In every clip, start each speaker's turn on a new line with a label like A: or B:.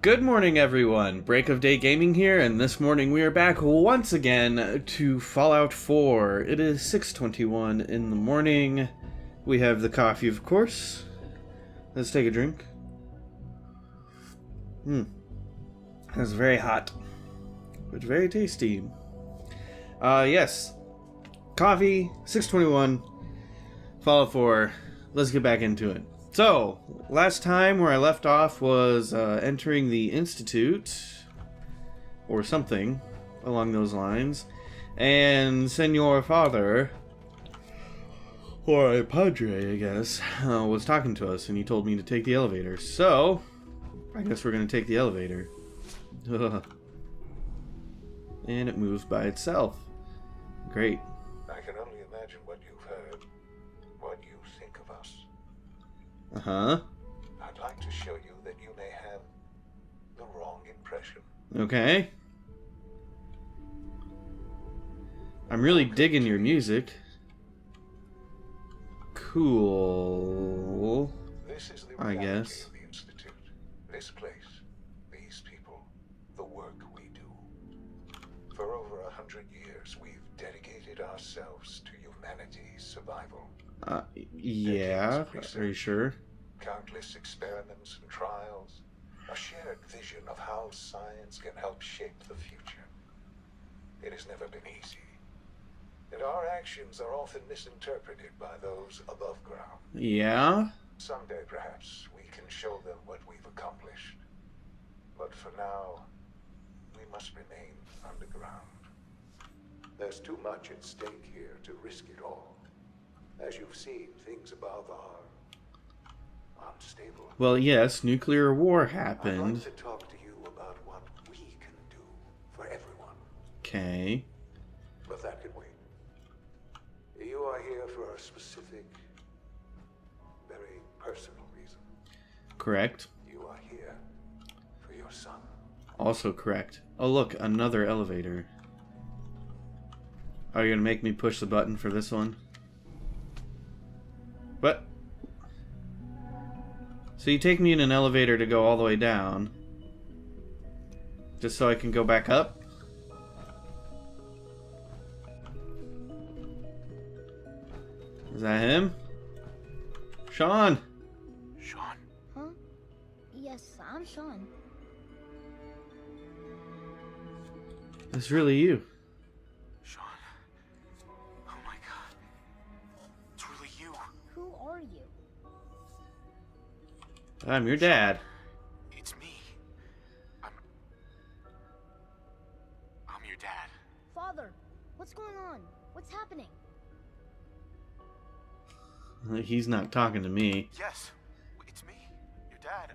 A: Good morning, everyone. Break of Day Gaming here, and this morning we are back once again to Fallout 4. It is 6:21 in the morning. We have the coffee, of course. Let's take a drink. That's very hot, but very tasty. Yes. Coffee, 6:21, Fallout 4. Let's get back into it. So, last time where I left off was entering the Institute, or something along those lines, and Senor Father, or a Padre, I guess, was talking to us, and he told me to take the elevator. So, I guess we're going to take the elevator. And it moves by itself. Great.
B: I can only imagine what you've heard, what you think of us.
A: Uh-huh.
B: I'd like to show you that you may have the wrong impression.
A: Okay. I'm really digging your music. Cool.
B: This is the
A: I
B: reality
A: guess.
B: of the Institute. This place, these people, the work we do. For over 100 years, we've dedicated ourselves to humanity's survival.
A: Yeah. Are you sure?
B: Countless experiments and trials, a shared vision of how science can help shape the future. It has never been easy, and our actions are often misinterpreted by those above ground.
A: Yeah.
B: Someday, perhaps, we can show them what we've accomplished. But for now, we must remain underground. There's too much at stake here to risk it all. As you've seen, things above are unstable.
A: Well, yes, nuclear war
B: I'd
A: happened.
B: like to talk to you about what we can do for everyone.
A: Okay.
B: But that can wait. You are here for a specific, very personal reason.
A: Correct.
B: You are here for your son.
A: Also correct. Oh, look, another elevator. Are you gonna make me push the button for this one? What? So you take me in an elevator to go all the way down, just so I can go back up? Is that him? Sean!
B: Sean.
C: Huh? Yes, I'm Sean.
A: It's really you.
B: Sean. Oh my god. It's really you.
C: Who are you?
A: I'm your dad.
B: It's me. I'm your dad.
C: Father, what's going on? What's happening?
A: He's not talking to me.
B: Yes, it's me. Your dad.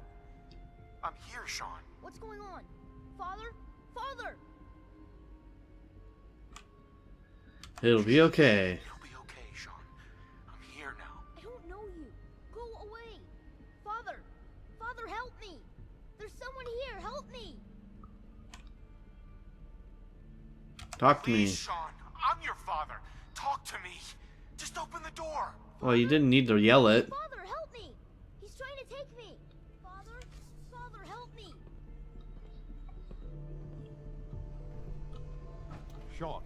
B: I'm here, Sean.
C: What's going on? Father? Father!
A: It'll be okay.
B: It'll be okay, Sean. I'm here now.
C: I don't know you. Go away. Father! Father, help me! There's someone here. Help me!
A: Talk to me.
B: Please, Sean. I'm your father. Talk to me. Just open the door.
A: Well, you didn't need to yell it.
C: Father, help me! He's trying to take me. Father? Father, help me!
D: Sean.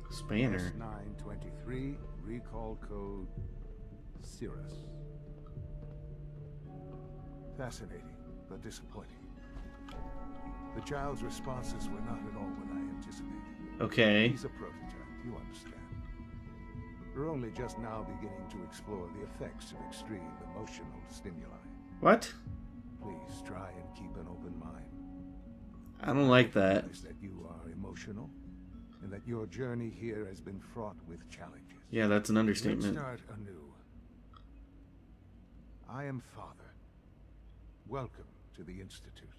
A: Spanner.
D: S923, recall code Cirrus. Fascinating, but disappointing. The child's responses were not at all what I anticipated.
A: Okay.
D: He's a prototype, you understand. We're only just now beginning to explore the effects of extreme emotional stimuli.
A: What?
D: Please try and keep an open mind.
A: I don't like that.
D: Is that you are emotional, and that your journey here has been fraught with challenges.
A: Yeah, that's an
D: Let's
A: understatement.
D: start anew. I am Father. Welcome to the Institute.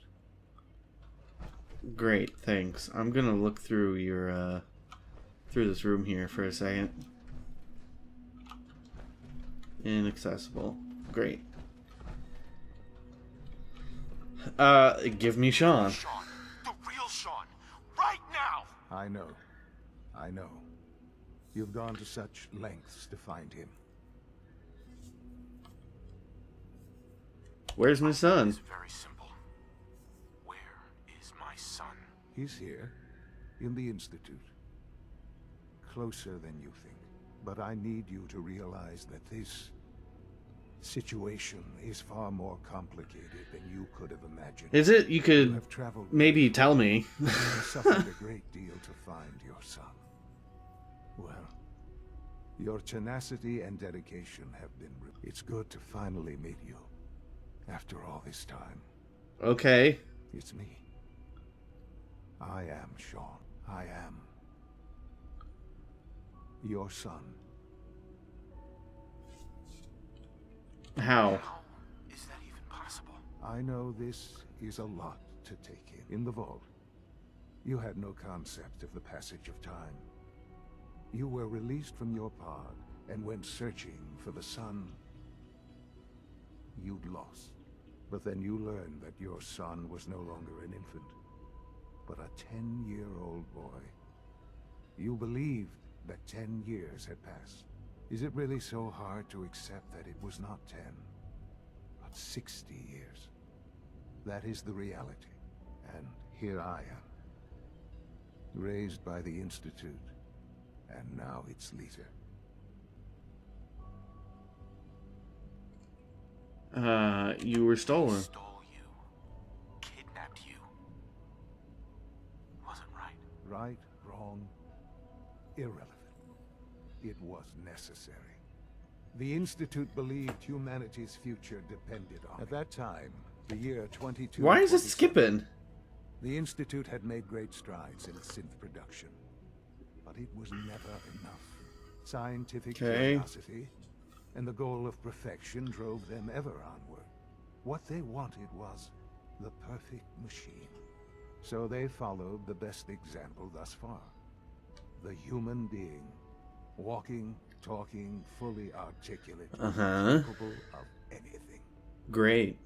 A: Great, thanks. I'm gonna look through your, through this room here for a second. Inaccessible. Great. Give me Sean.
B: Sean. The real Sean. Right now.
D: I know. I know. You've gone to such lengths to find him.
A: Where's my son?
B: It's very simple.
D: He's here, in the Institute. Closer than you think. But I need you to realize that this situation is far more complicated than you could have imagined.
A: Is it? You
D: You
A: could
D: have traveled
A: maybe tell me.
D: You have suffered a great deal to find your son. Well, your tenacity and dedication have been... It's good to finally meet you. After all this time.
A: Okay.
D: It's me. I am Sean. I am your son.
A: How?
E: How is that even possible?
D: I know this is a lot to take in. In the vault, you had no concept of the passage of time. You were released from your pod and went searching for the son you'd lost. But then you learned that your son was no longer an infant, but a 10-year-old boy. You believed that 10 years had passed. Is it really so hard to accept that it was not 10, but 60 years? That is the reality. And here I am, raised by the Institute, and now its leader.
A: You were stolen.
E: Stole you. Kidnapped you. Wasn't right.
D: Right, wrong, irrelevant. It was necessary. The Institute believed humanity's future depended on it. At that time, the year 22...
A: Why is it skipping?
D: The Institute had made great strides in synth production. But it was never enough. Scientific curiosity and the goal of perfection drove them ever onward. What they wanted was the perfect machine. So they followed the best example thus far. The human being. Walking, talking, fully articulate, capable of anything.
A: Great.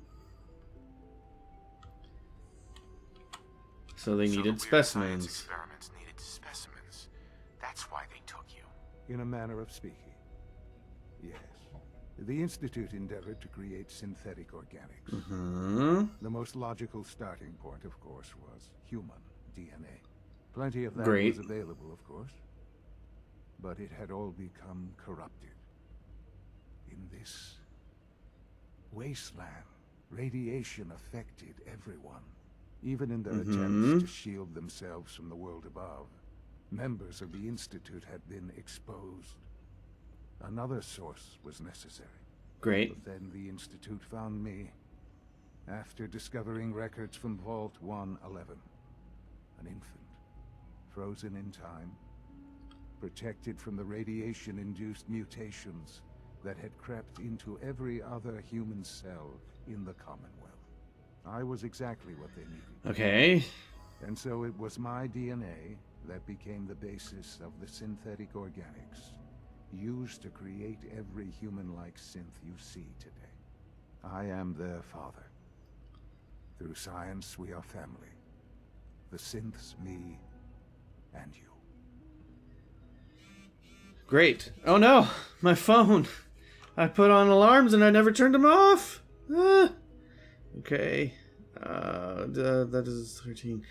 A: So they needed
E: the weird
A: specimens.
E: science experiments needed specimens. That's why they took you.
D: In a manner of speaking. Yes. The Institute endeavored to create synthetic organics. The most logical starting point, of course, was human DNA. Plenty of that was available, of course. But it had all become corrupted. In this wasteland, radiation affected everyone. Even in their attempts to shield themselves from the world above, members of the Institute had been exposed. Another source was necessary.
A: Great.
D: But then the Institute found me after discovering records from Vault 111. An infant, frozen in time, protected from the radiation-induced mutations that had crept into every other human cell in the Commonwealth. I was exactly what they needed.
A: Okay.
D: And so it was my DNA that became the basis of the synthetic organics used to create every human-like synth you see today. I am their father. Through science, we are family. The synths, me, and you.
A: Great. Oh no, my phone. I put on alarms and I never turned them off. Okay. That is 13.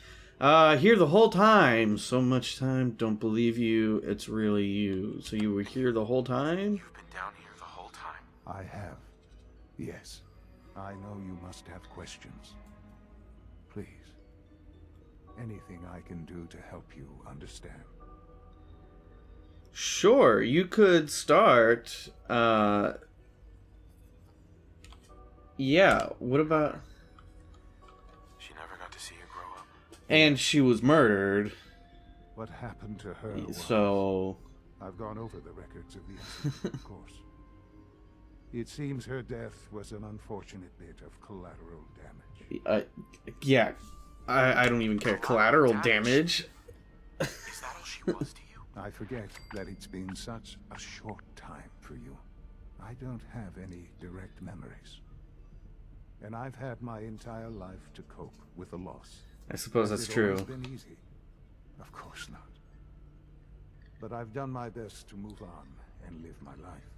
A: Here the whole time. So much time. Don't believe you. It's really you. So you were here the whole time?
E: You've been down here the whole time.
D: I have. Yes. I know you must have questions. Please. Anything I can do to help you understand.
A: Sure, you could start. Yeah, what about...
E: She never got to see you grow up.
A: And she was murdered.
D: What happened to her was...
A: So...
D: I've gone over the records of the incident, of course. It seems her death was an unfortunate bit of collateral damage.
A: Yeah. I don't even care. Collateral damage?
E: Is that all she was to you?
D: I forget that it's been such a short time for you. I don't have any direct memories. And I've had my entire life to cope with the loss.
A: I suppose that's
D: Has it
A: true.
D: always been easy? Of course not. But I've done my best to move on and live my life.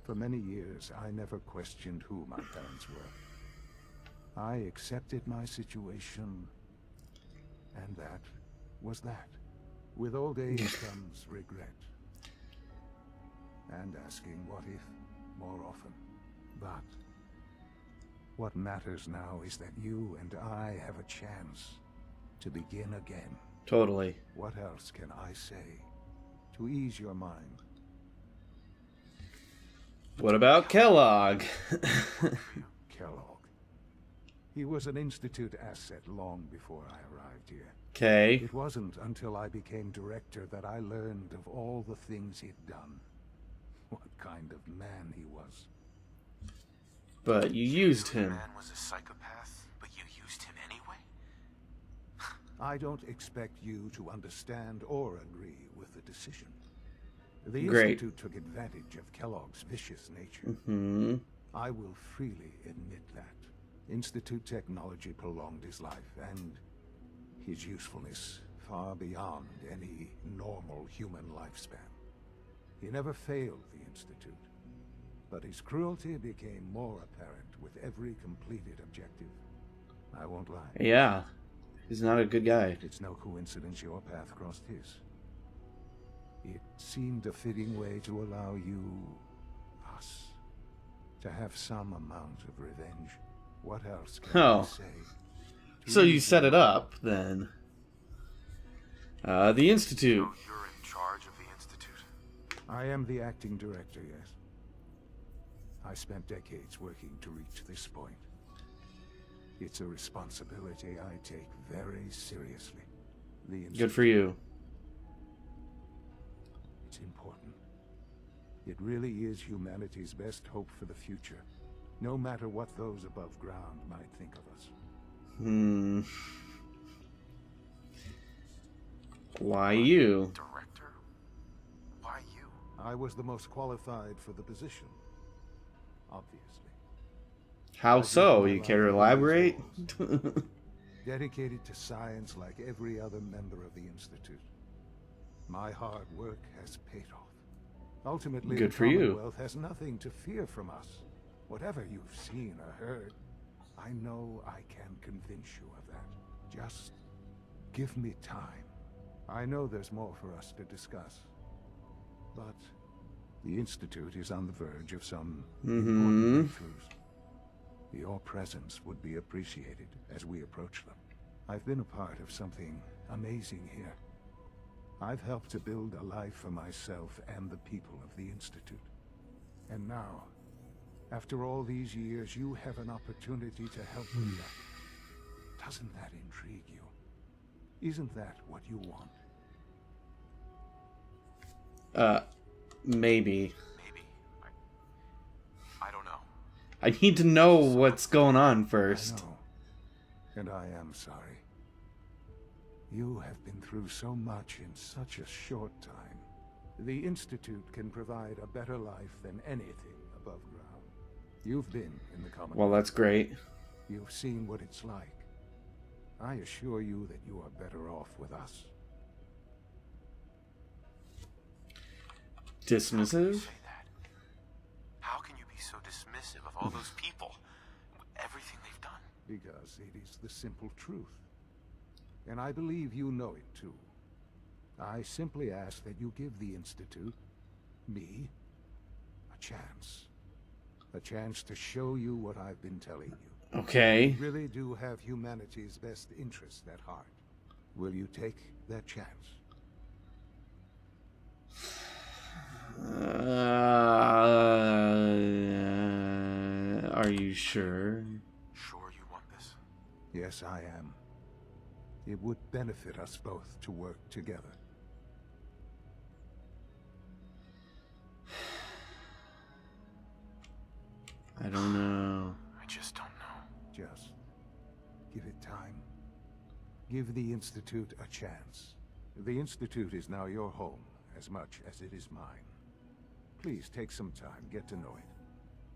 D: For many years, I never questioned who my parents were. I accepted my situation, and that was that. With old age comes regret. And asking what if more often. But what matters now is that you and I have a chance to begin again.
A: Totally.
D: What else can I say to ease your mind?
A: What about Kellogg?
D: Kellogg. He was an Institute asset long before I arrived here.
A: Okay.
D: It wasn't until I became director that I learned of all the things he'd done. What kind of man he was.
A: But you used
E: The
A: him.
E: man was a psychopath, but you used him anyway?
D: I don't expect you to understand or agree with the decision. The
A: Great.
D: Institute took advantage of Kellogg's vicious nature.
A: Hmm.
D: I will freely admit that. Institute technology prolonged his life, and his usefulness far beyond any normal human lifespan. He never failed the Institute, but his cruelty became more apparent with every completed objective. I won't lie.
A: Yeah. He's not a good guy.
D: It's no coincidence your path crossed his. It seemed a fitting way to allow you, us, to have some amount of revenge. What else can I
A: Oh.
D: say?
A: So you set it up, then. The Institute.
E: So you're in charge of the Institute?
D: I am the acting director, yes. I spent decades working to reach this point. It's a responsibility I take very seriously. The
A: Good for you.
D: It's important. It really is humanity's best hope for the future, no matter what those above ground might think of us.
A: Hmm. Why you?
E: Director? Why you?
D: I was the most qualified for the position, obviously.
A: How so? You care to elaborate?
D: Dedicated to science like every other member of the Institute. My hard work has paid off. Ultimately,
A: Good
D: the
A: for you.
D: Commonwealth has nothing to fear from us. Whatever you've seen or heard, I know I can convince you of that. Just give me time. I know there's more for us to discuss. But the Institute is on the verge of some important breakthroughs. Your presence would be appreciated as we approach them. I've been a part of something amazing here. I've helped to build a life for myself and the people of the Institute. And now, after all these years, you have an opportunity to help with that. Doesn't that intrigue you? Isn't that what you want?
A: Maybe.
E: Maybe. I don't know.
A: I need to know what's going on first.
D: I know. And I am sorry. You have been through so much in such a short time. The Institute can provide a better life than anything above ground. You've been in the Commonwealth.
A: Well, that's great.
D: You've seen what it's like. I assure you that you are better off with us.
A: Dismissive?
E: Say that. How can you be so dismissive of all those people? Everything they've done?
D: Because it is the simple truth. And I believe you know it too. I simply ask that you give the Institute, me, a chance. A chance to show you what I've been telling you.
A: Okay.
D: We really do have humanity's best interest at heart. Will you take that chance?
A: Are you sure?
E: Sure you want this?
D: Yes, I am. It would benefit us both to work together.
A: I don't know.
E: I just don't know.
D: Just give it time. Give the Institute a chance. The Institute is now your home as much as it is mine. Please take some time, get to know it.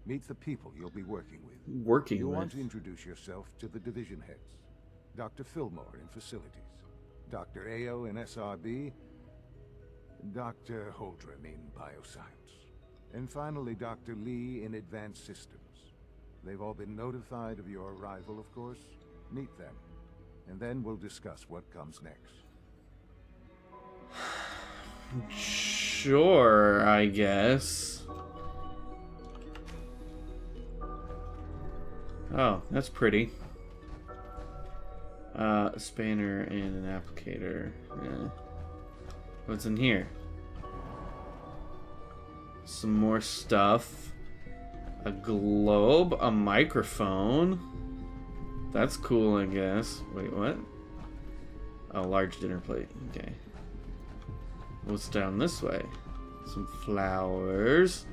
D: Meet the people you'll be working with.
A: Working
D: You'll
A: with.
D: want to introduce yourself to the division heads. Dr. Fillmore in facilities, Dr. Ayo in SRB, Dr. Holdren in bioscience, and finally Dr. Lee in advanced systems. They've all been notified of your arrival, of course. Meet them, and then we'll discuss what comes next.
A: Sure, I guess. Oh, that's pretty. A spanner and an applicator. Yeah. What's in here? Some more stuff. A globe, a microphone. That's cool, I guess. Wait, what? A large dinner plate. Okay. What's down this way? Some flowers.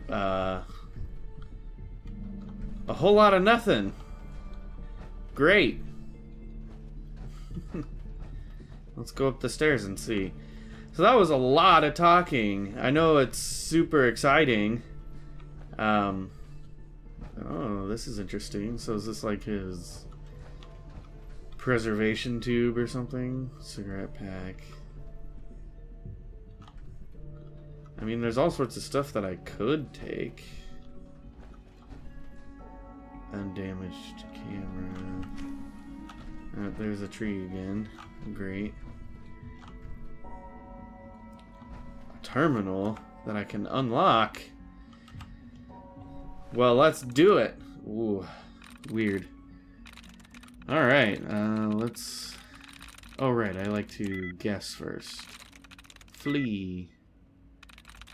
A: A whole lot of nothing. Great. Let's go up the stairs and see. So that was a lot of talking. I know it's super exciting. Oh, this is interesting. So is this like his preservation tube or something? Cigarette pack. I mean, there's all sorts of stuff that I could take. Undamaged camera. There's a tree again. Great. A terminal that I can unlock. Well, let's do it. Ooh, weird. Alright, let's... Oh, right, I like to guess first. Flee.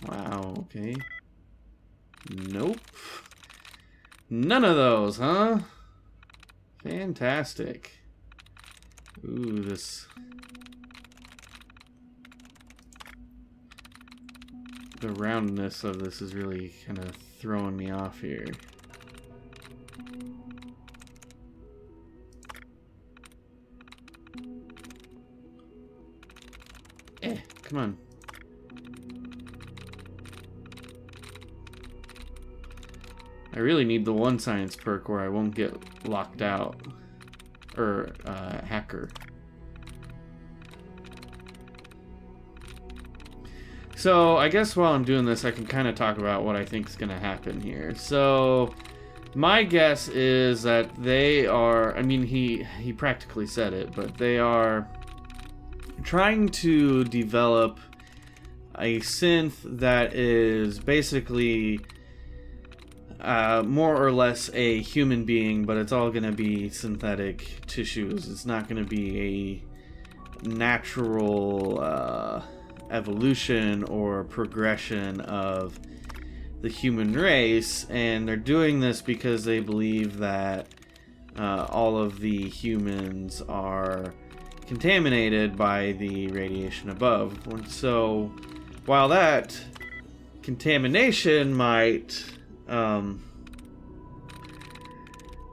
A: Wow, okay. Nope. None of those, huh? Fantastic. Ooh, this... The roundness of this is really kind of throwing me off here. Come on. I really need the one science perk where I won't get locked out. Or, hacker. So, I guess while I'm doing this, I can kind of talk about what I think is going to happen here. So, my guess is that they are... I mean, he practically said it, but they are trying to develop a synth that is basically more or less a human being, but it's all going to be synthetic tissues. It's not going to be a natural evolution or progression of the human race, and they're doing this because they believe that all of the humans are contaminated by the radiation above. So while that contamination might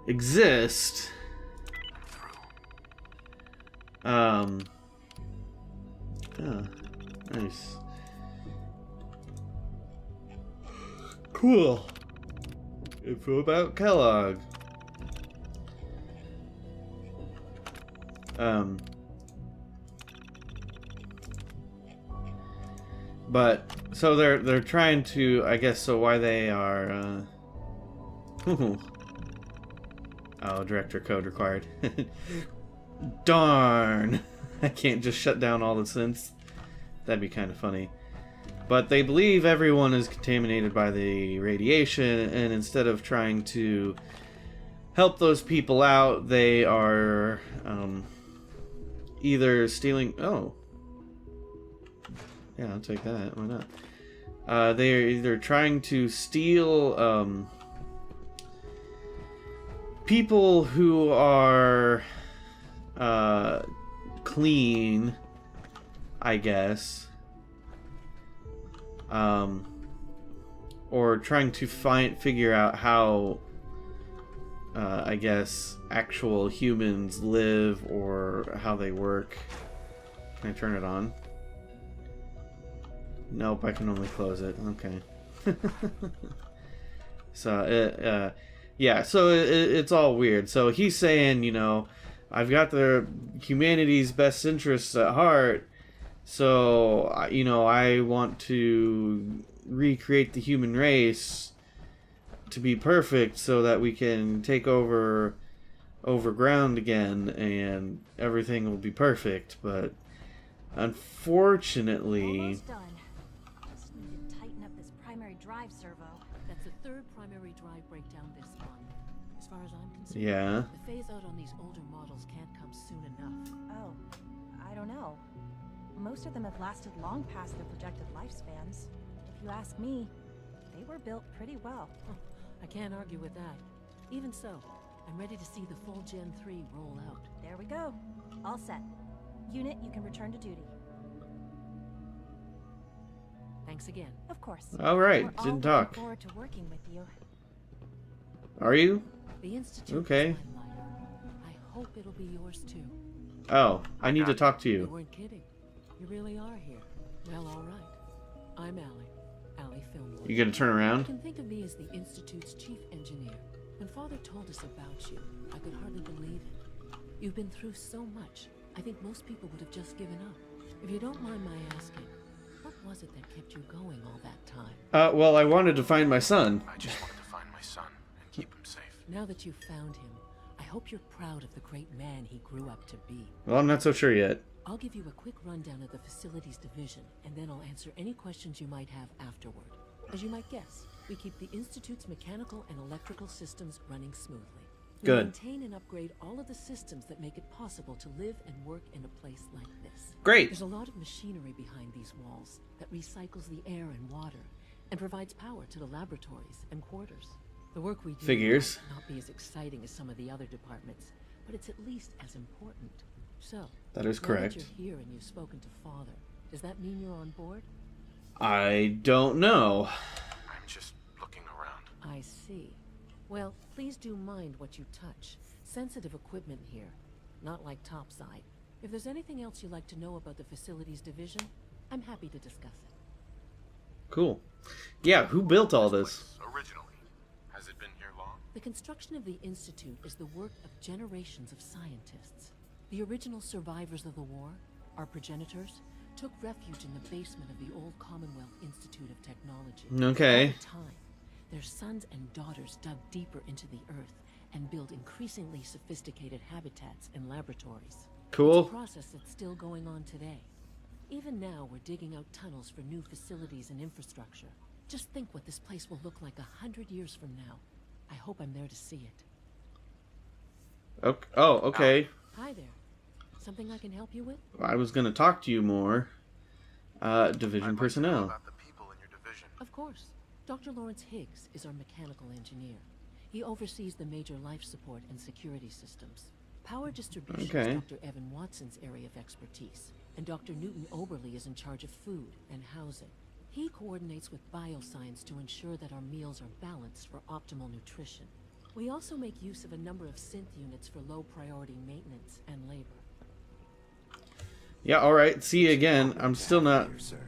A: exist, oh, nice. Cool. Info about Kellogg. But so they're trying to, I guess, so why they are oh, director code required. Darn. I can't just shut down all the synths. That'd be kind of funny. But they believe everyone is contaminated by the radiation, and instead of trying to help those people out, they are either stealing... Oh. Yeah, I'll take that. Why not? They are either trying to steal people who are clean, I guess, or trying to figure out how I guess actual humans live or how they work. Can I turn it on? Nope, I can only close it. Okay. So yeah, so it's all weird. So he's saying, you know, I've got the humanity's best interests at heart, so, you know, I want to recreate the human race to be perfect so that we can take over ground again and everything will be perfect. But Unfortunately...
F: Almost done. Just need to tighten up this primary drive servo.
G: That's the third primary drive breakdown this month. As far as I'm concerned,
A: Yeah.
G: the phase out on these older models can't come soon enough.
F: Oh, I don't know. Most of them have lasted long past their projected lifespans. If you ask me, they were built pretty well.
G: I can't argue with that. Even so, I'm ready to see the full Gen 3 roll out.
F: There we go. All set. Unit, you can return to duty.
G: Thanks again.
F: Of course.
A: All right,
F: We're all
A: didn't
F: looking
A: talk.
F: forward to working with you.
A: Are you?
G: The Institute
A: Okay.
G: is my life. I hope it'll be yours too.
A: Oh, I need to talk to
G: You
A: you.
G: weren't kidding. You really are here. Well, all right. I'm Allie Fillmore.
A: You gonna turn
G: You
A: around?
G: can think of me as the Institute's chief engineer. When Father told us about you, I could hardly believe it. You've been through so much. I think most people would have just given up. If you don't mind my asking, what was it that kept you going all that time?
A: Well, I wanted to find my son.
E: I just wanted to find my son and keep him safe.
G: Now that you've found him, I hope you're proud of the great man he grew up to be.
A: Well, I'm not so sure yet.
G: I'll give you a quick rundown of the facilities division, and then I'll answer any questions you might have afterward. As you might guess, we keep the Institute's mechanical and electrical systems running smoothly. We
A: Good.
G: maintain and upgrade all of the systems that make it possible to live and work in a place like this.
A: Great.
G: There's a lot of machinery behind these walls that recycles the air and water and provides power to the laboratories and quarters. The work we do
A: Figures.
G: might not be as exciting as some of the other departments, but it's at least as important. So,
A: That is
G: now
A: correct.
G: that you're here and you've spoken to Father, does that mean you're on board?
A: I don't know.
E: I'm just looking around.
G: I see. Well, please do mind what you touch. Sensitive equipment here, not like topside. If there's anything else you'd like to know about the facilities division, I'm happy to discuss it.
A: Cool. Yeah, who built all this?
E: Originally. Has it been here long?
G: The construction of the Institute is the work of generations of scientists. The original survivors of the war, our progenitors, took refuge in the basement of the old Commonwealth Institute of Technology.
A: Okay.
G: Over time, their sons and daughters dug deeper into the earth and built increasingly sophisticated habitats and laboratories.
A: Cool.
G: It's a process that's still going on today. Even now, we're digging out tunnels for new facilities and infrastructure. Just think what this place will look like 100 years from now. I hope I'm there to see it.
A: Okay. Oh, okay.
G: Hi there. Something I can help you with?
A: I was gonna talk to you more. Division
E: I'd like to know
A: personnel.
E: about the people in your division.
G: Of course. Dr. Lawrence Higgs is our mechanical engineer. He oversees the major life support and security systems. Power distribution
A: Okay.
G: is Dr. Evan Watson's area of expertise, and Dr. Newton Oberly is in charge of food and housing. He coordinates with bioscience to ensure that our meals are balanced for optimal nutrition. We also make use of a number of synth units for low-priority maintenance and labor.
A: Yeah, alright. See you again. I'm still not...
D: Here, sir.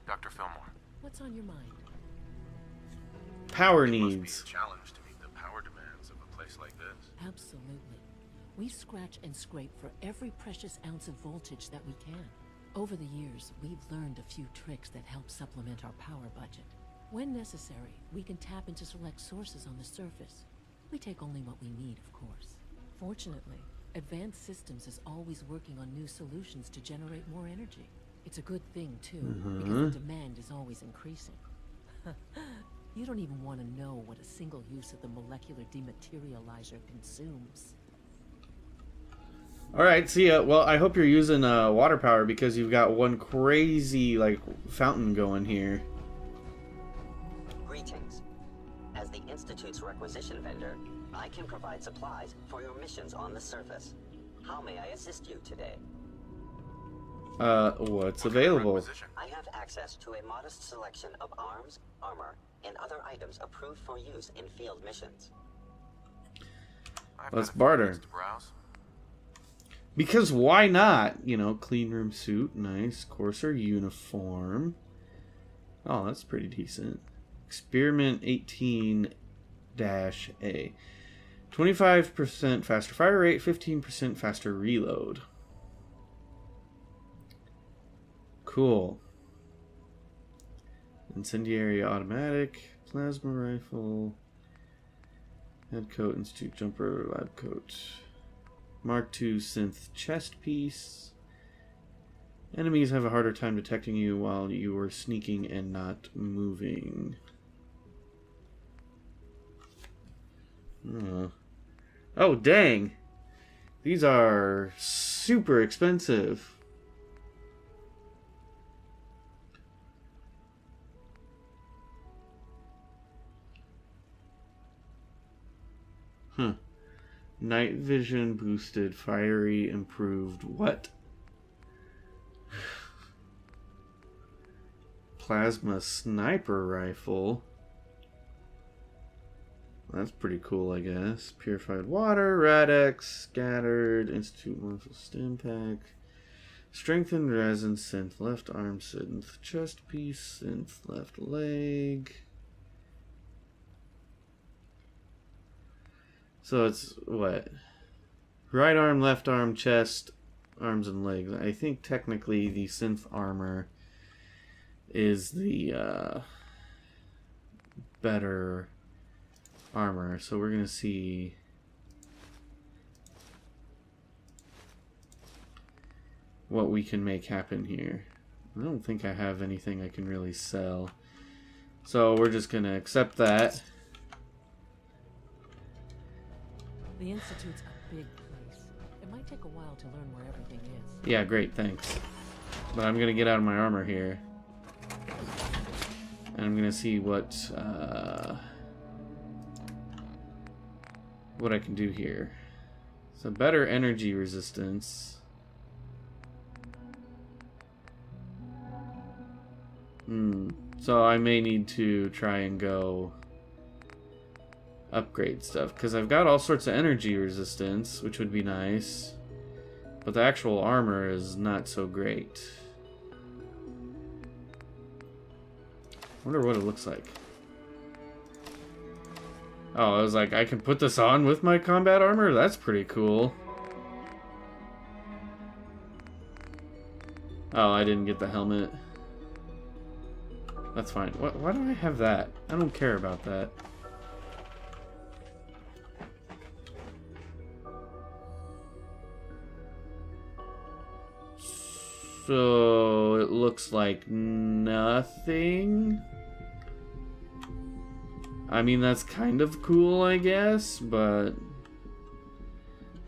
E: Dr. Fillmore.
G: What's on your mind?
A: Power
E: It must be
A: needs.
E: a challenge to meet the power demands of a place like this.
G: Absolutely. We scratch and scrape for every precious ounce of voltage that we can. Over the years, we've learned a few tricks that help supplement our power budget. When necessary, we can tap into select sources on the surface. We take only what we need, of course. Fortunately, Advanced Systems is always working on new solutions to generate more energy. It's a good thing, too, because the demand is always increasing. You don't even want to know what a single use of the molecular dematerializer consumes.
A: Alright, see ya. Well, I hope you're using water power because you've got one crazy, like, fountain going here.
H: Greetings. As the Institute's requisition vendor, I can provide supplies for your missions on the surface. How may I assist you today?
A: What's
E: What kind of
A: available?
E: requisition?
H: I have access to a modest selection of arms, armor, and other items approved for use in field missions.
E: I've
A: Let's
E: got a few
A: barter.
E: minutes to browse.
A: Because why not? You know, clean room suit, nice. Courser uniform. Oh, that's pretty decent. Experiment 18-A. 25% faster fire rate, 15% faster reload. Cool. Incendiary automatic, plasma rifle, head coat, institute jumper, lab coat. Mark II synth chest piece. Enemies have a harder time detecting you while you are sneaking and not moving. Oh, dang! These are super expensive. Huh. Night vision boosted, fiery improved. What? Plasma sniper rifle. That's pretty cool, I guess. Purified water, Radex, scattered, Institute muscle stim pack, strengthened resin, synth left arm, synth chest piece, synth left leg. So it's what? Right arm, left arm, chest, arms and legs. I think technically the synth armor is the better armor. So we're gonna see what we can make happen here. I don't think I have anything I can really sell, so we're just gonna accept that.
G: The Institute's a big place. It might take a while to learn where everything is.
A: Yeah, great, thanks. But I'm gonna get out of my armor here, and I'm gonna see what I can do here. So better energy resistance. So I may need to try and go upgrade stuff, because I've got all sorts of energy resistance, which would be nice, but the actual armor is not so great. Wonder what it looks like. Oh, I was like, I can put this on with my combat armor? That's pretty cool. Oh, I didn't get the helmet. That's fine. Why do I have that? I don't care about that. So it looks like nothing. I mean, that's kind of cool, I guess, but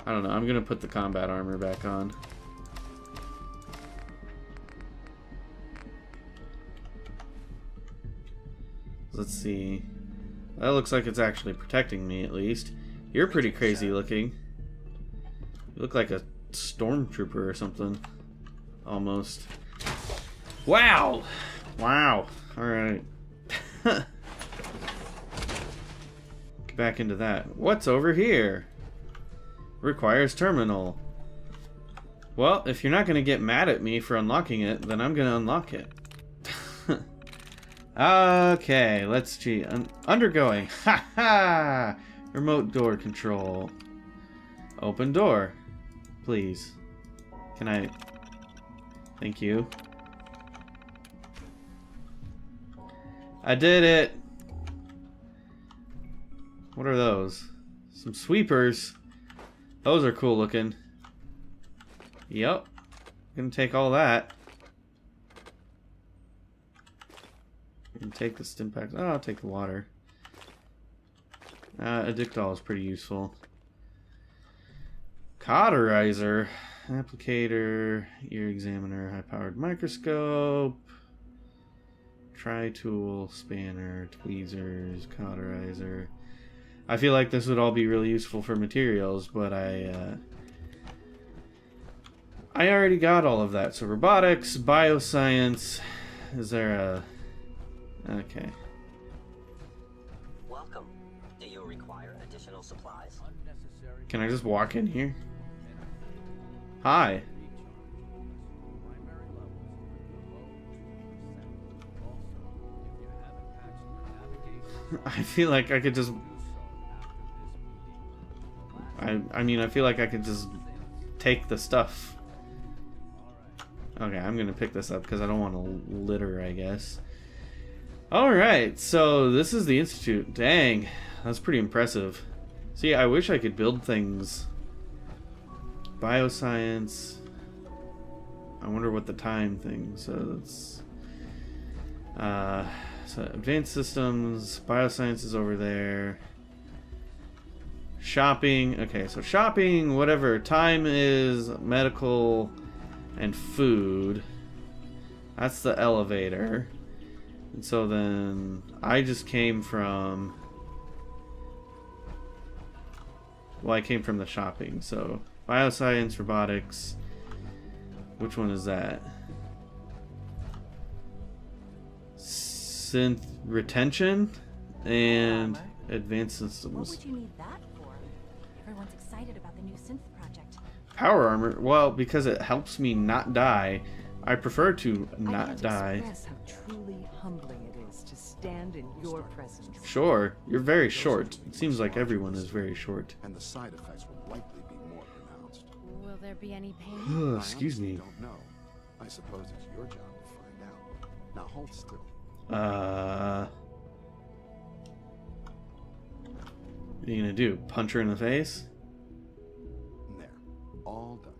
A: I don't know. I'm gonna put the combat armor back on. Let's see. That looks like it's actually protecting me, at least. You're pretty crazy looking. You look like a stormtrooper or something. Almost. Wow! Wow. Alright. Get back into that. What's over here? Requires terminal. Well, if you're not going to get mad at me for unlocking it, then I'm going to unlock it. Okay, let's see. Undergoing. Ha ha! Remote door control. Open door. Please. Can I... Thank you. I did it! What are those? Some sweepers. Those are cool looking. Yep. Gonna take all that. And take the stim packs. Oh, I'll take the water. Addictol is pretty useful. Cauterizer. Applicator. Ear examiner. High-powered microscope. Tri-tool. Spanner. Tweezers. Cauterizer. I feel like this would all be really useful for materials, but I already got all of that. So robotics, bioscience. Is there a... Okay.
H: Welcome. Do you require additional supplies?
A: Can I just walk in here? Hi. I feel like I could just... I mean, I feel like I could just take the stuff. Okay, I'm gonna pick this up because I don't want to litter, I guess. Alright, so this is the Institute. Dang, that's pretty impressive. See, I wish I could build things. Bioscience. I wonder what the time thing says. So advanced systems, bioscience is over there. Shopping. Okay, so shopping, whatever. Time is medical and food. That's the elevator. And so then I just came from... Well, I came from the shopping. So bioscience, robotics. Which one is that? Synth retention and advanced systems.
F: What would you need that for? Everyone's excited about the new synth project.
A: Power armor? Well, because it helps me not die. I prefer to not die.
I: I can't express how truly humbling it is to stand in your presence.
A: Sure, you're very short. It seems like everyone is very short.
J: And the side effects will likely be more pronounced.
C: Will there be any pain?
A: Excuse me.
J: I don't know. I suppose it's your job to find out. Now hold still.
A: What are you gonna do? Punch her in the face?
J: There. All done.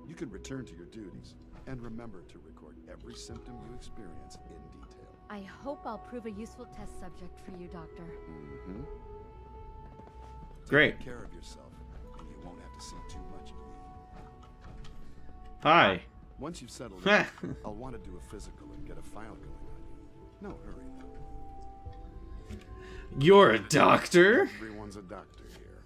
J: You can return to your duties. And remember to record every symptom you experience in detail.
C: I hope I'll prove a useful test subject for you, Doctor.
J: Mm-hmm.
A: Great.
J: Take care of yourself, and you won't have to see too much of me.
A: Hi.
J: Once you've settled in, I'll want to do a physical and get a file going on you. No hurry, though.
A: You're a doctor?
J: Everyone's a doctor here.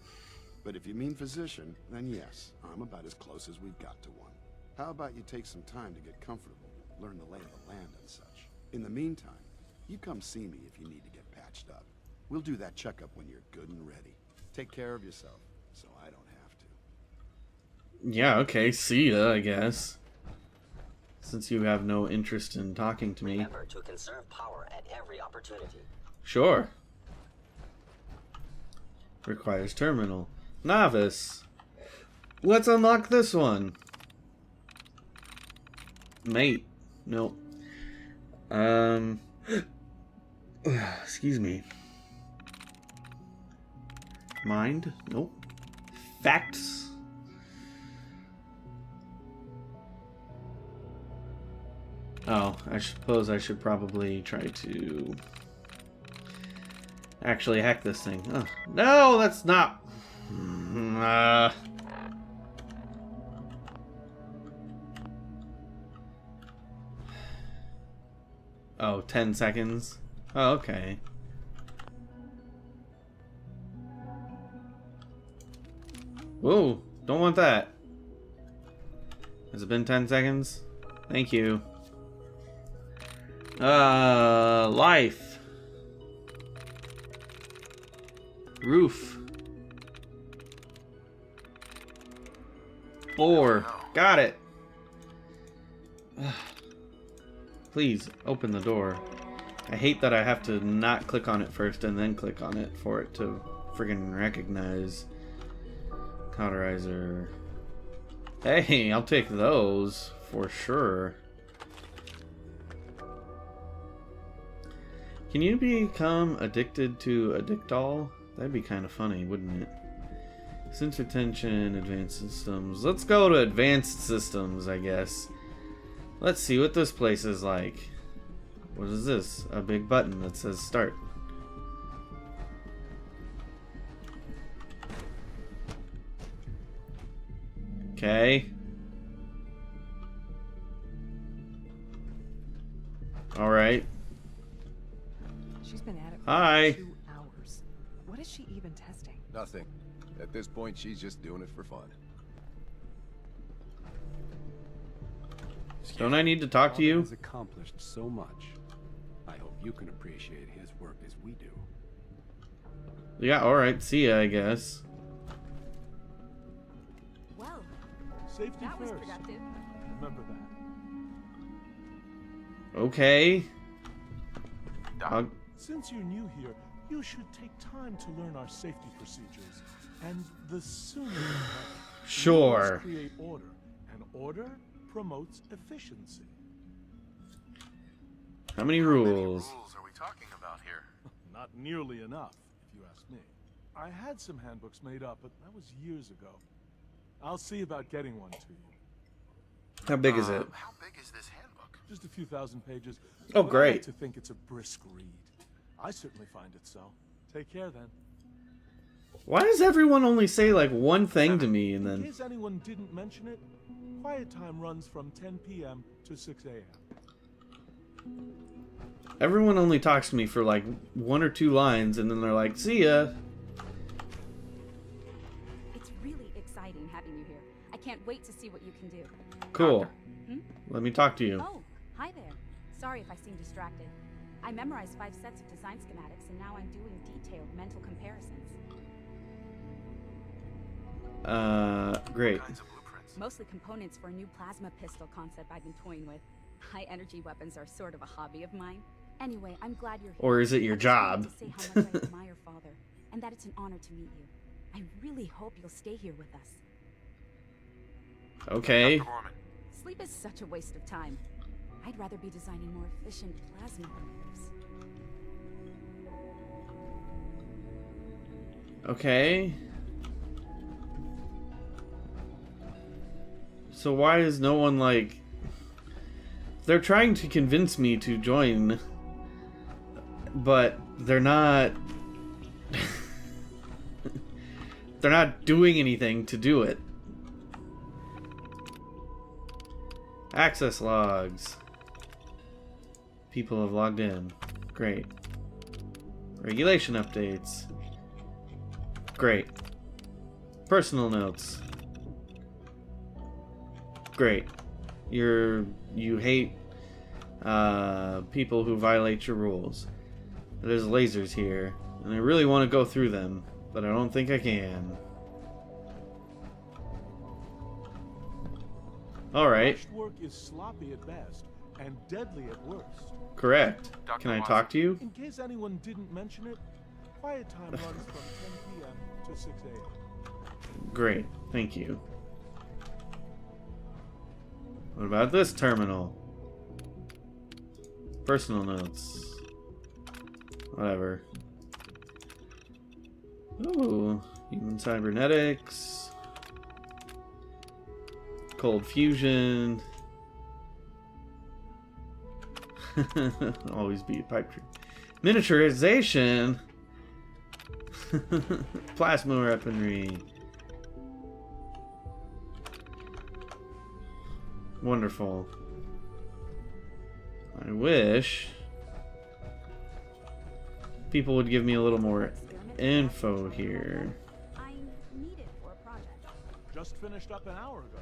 J: But if you mean physician, then yes, I'm about as close as we've got to one. How about you take some time to get comfortable, learn the lay of the land and such. In the meantime, you come see me if you need to get patched up. We'll do that checkup when you're good and ready. Take care of yourself, so I don't have to.
A: Yeah, okay, see ya, I guess. Since you have no interest in talking to me.
H: Remember to conserve power at every opportunity.
A: Sure. Requires terminal. Novice. Let's unlock this one. Mate. Nope. Excuse me. Mind? Nope. Facts? Oh, I suppose I should probably try to actually hack this thing. Oh, no, that's not. Oh, 10 seconds. Oh, okay. Whoa, don't want that. Has it been 10 seconds? Thank you. Life. Roof. 4. Got it. Please, open the door. I hate that I have to not click on it first and then click on it for it to friggin' recognize. Cauterizer. Hey, I'll take those for sure. Can you become addicted to Addictol? That'd be kind of funny, wouldn't it? Sense retention, advanced systems. Let's go to advanced systems, I guess. Let's see what this place is like. What is this? A big button that says start. Okay. Alright.
I: She's been at it
A: Hi.
I: for 2 hours. What is she even testing?
K: Nothing. At this point, she's just doing it for fun.
A: Don't I need to talk to you?
L: Has accomplished so much. I hope you can appreciate his work as we do.
A: Yeah, alright. See ya, I guess.
F: Well,
M: Safety
F: that was
M: first.
F: productive.
M: Remember that.
A: Okay.
M: Since you're new here, you should take time to learn our safety procedures. And the sooner the better.
A: Sure.
M: Rules create order, and order promotes efficiency.
A: How many rules?
E: are we talking about here?
M: Not nearly enough, if you ask me. I had some handbooks made up, but that was years ago. I'll see about getting one to you.
A: How big is it?
E: How big is this handbook?
M: Just a few thousand pages.
A: Oh,
M: but I
A: great.
M: like to think it's a brisk read. I certainly find it so. Take care then.
A: Why does everyone only say like one thing to me and
M: In
A: then...
M: case anyone didn't mention it, quiet time runs from 10 p.m. to 6 a.m.
A: Everyone only talks to me for like 1 or 2 lines and then they're like, see ya.
N: It's really exciting having you here. I can't wait to see what you can do.
A: Cool.
N: Hmm?
A: Let me talk to you.
N: Oh, hi there. Sorry if I seem distracted. I memorized 5 sets of design schematics and now I'm doing detailed mental comparisons.
A: Great.
N: Mostly components for a new plasma pistol concept I've been toying with. High energy weapons are sort of a hobby of mine. Anyway, I'm glad you're here.
A: Or is it your
N: I just
A: job?
N: wanted to say how much I admire Father, and that it's an honor to meet you. I really hope you'll stay here with us.
A: Okay.
N: Sleep is such a waste of time. I'd rather be designing more efficient plasma reactors.
A: Okay. So why is no one like... They're trying to convince me to join, but they're not... they're not doing anything to do it. Access logs. People have logged in. Great. Regulation updates. Great. Personal notes. Great. You hate people who violate your rules. There's lasers here, and I really want to go through them, but I don't think I can. Alright.
M: Rushed work is sloppy at best and deadly at worst.
A: Correct. Can I talk to you?
M: In case anyone didn't mention it, quiet time runs from 10 p.m. to 6 a.m.
A: Great. Thank you. What about this terminal? Personal notes. Whatever. Ooh. Human cybernetics. Cold fusion. Always be a pipe dream. Miniaturization. Plasma weaponry. Wonderful. I wish people would give me a little more info here.
N: I need it for a project.
M: Just finished up an hour ago.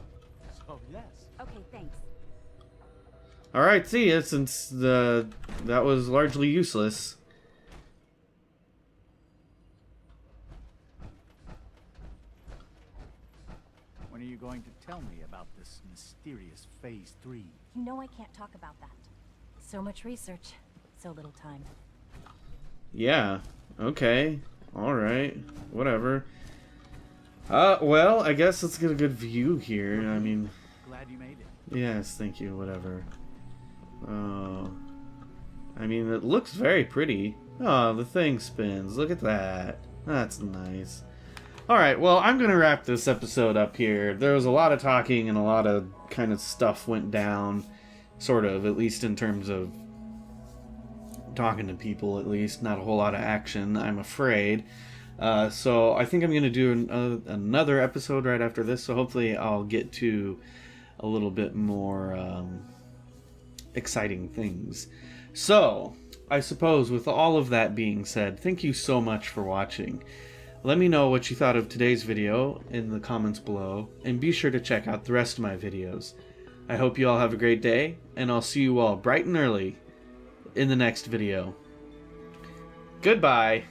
M: So yes.
N: Okay, thanks.
A: Alright, see ya, since that was largely useless.
O: When are you going to tell me about this mysterious Phase 3?
F: You know I can't talk about that. So much research, so little time.
A: Yeah, okay. Alright, whatever. Well, I guess let's get a good view here. I mean...
O: Glad you made it.
A: Yes, thank you, whatever. I mean, it looks very pretty. Oh, the thing spins. Look at that. That's nice. Alright, well, I'm going to wrap this episode up here. There was a lot of talking and a lot of kind of stuff went down. Sort of, at least in terms of talking to people, at least. Not a whole lot of action, I'm afraid. So I think I'm going to do another episode right after this. So hopefully I'll get to a little bit more exciting things. So, I suppose with all of that being said, thank you so much for watching. Let me know what you thought of today's video in the comments below, and be sure to check out the rest of my videos. I hope you all have a great day, and I'll see you all bright and early in the next video. Goodbye!